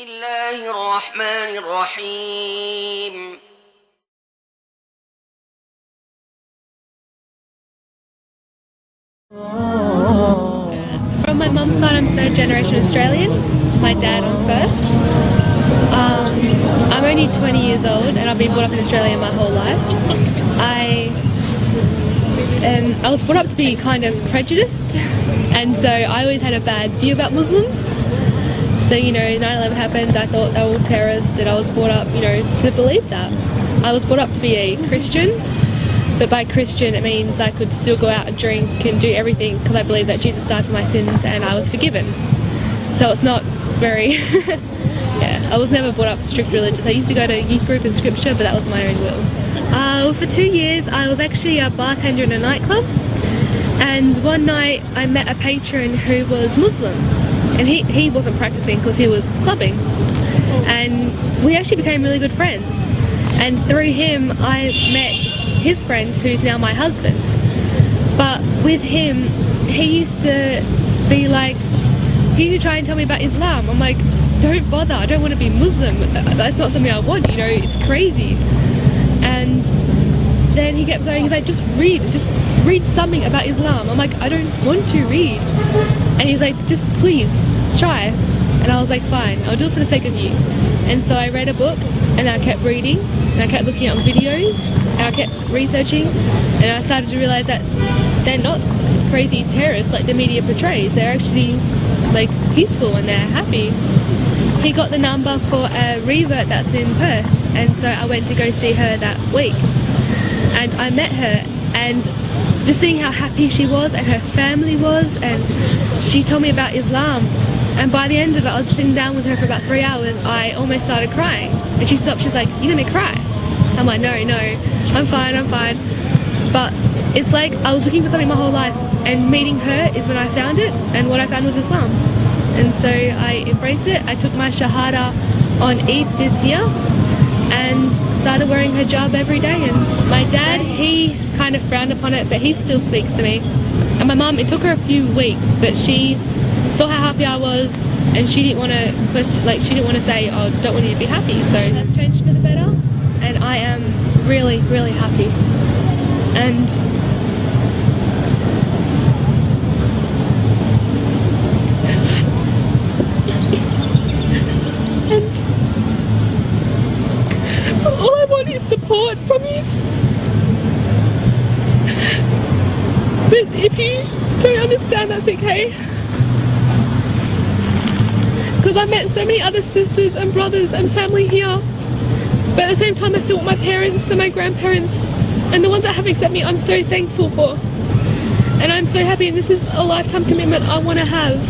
الله الرحمن الرحيم. From my mum's side, I'm third generation Australian, my dad on first. I'm only 20 years old and I've been brought up in Australia my whole life. I was brought up to be kind of prejudiced, and so I always had a bad view about Muslims. So, you know, 9/11 happened, I thought they were all terrorists, and I was brought up, you know, to believe that. I was brought up to be a Christian, but by Christian it means I could still go out and drink and do everything because I believe that Jesus died for my sins and I was forgiven. So it's not very, yeah, I was never brought up strict religious. I used to go to youth group and scripture, but that was my own will. For 2 years I was actually a bartender in a nightclub, and one night I met a patron who was Muslim, and he wasn't practicing because he was clubbing, and we actually became really good friends, and through him I met his friend who's now my husband. But with him, he used to be like, he used to try and tell me about Islam. I'm like, don't bother, I don't want to be Muslim, that's not something I want, you know, it's crazy. And then he kept saying, he's like, just read something about Islam. I'm like, I don't want to read. And he's like, just please try. And I was like, fine, I'll do it for the sake of you. And so I read a book and I kept reading and I kept looking at videos and I kept researching, and I started to realize that they're not crazy terrorists like the media portrays. They're actually like peaceful and they're happy. He got the number for a revert that's in Perth, and so I went to go see her that week, and I met her, and just seeing how happy she was and her family was, and she told me about Islam, and by the end of it I was sitting down with her for about 3 hours. I almost started crying, and she stopped. She's like, you're gonna cry? I'm like, no, I'm fine. But it's like I was looking for something my whole life, and meeting her is when I found it, and what I found was Islam. And so I embraced it. I took my Shahada on Eid this year and started wearing hijab every day. And my dad, he kind of frowned upon it, but he still speaks to me. And my mum, it took her a few weeks, but she saw how happy I was, and she didn't want to question, like, she didn't want to say, oh, don't want you to be happy. So that's changed for the better, and I am really, really happy. And all I want is support from you. But if you don't understand, that's okay. Because I've met so many other sisters and brothers and family here. But at the same time I still want my parents and my grandparents, and the ones that have accepted me I'm so thankful for. And I'm so happy, and this is a lifetime commitment I want to have.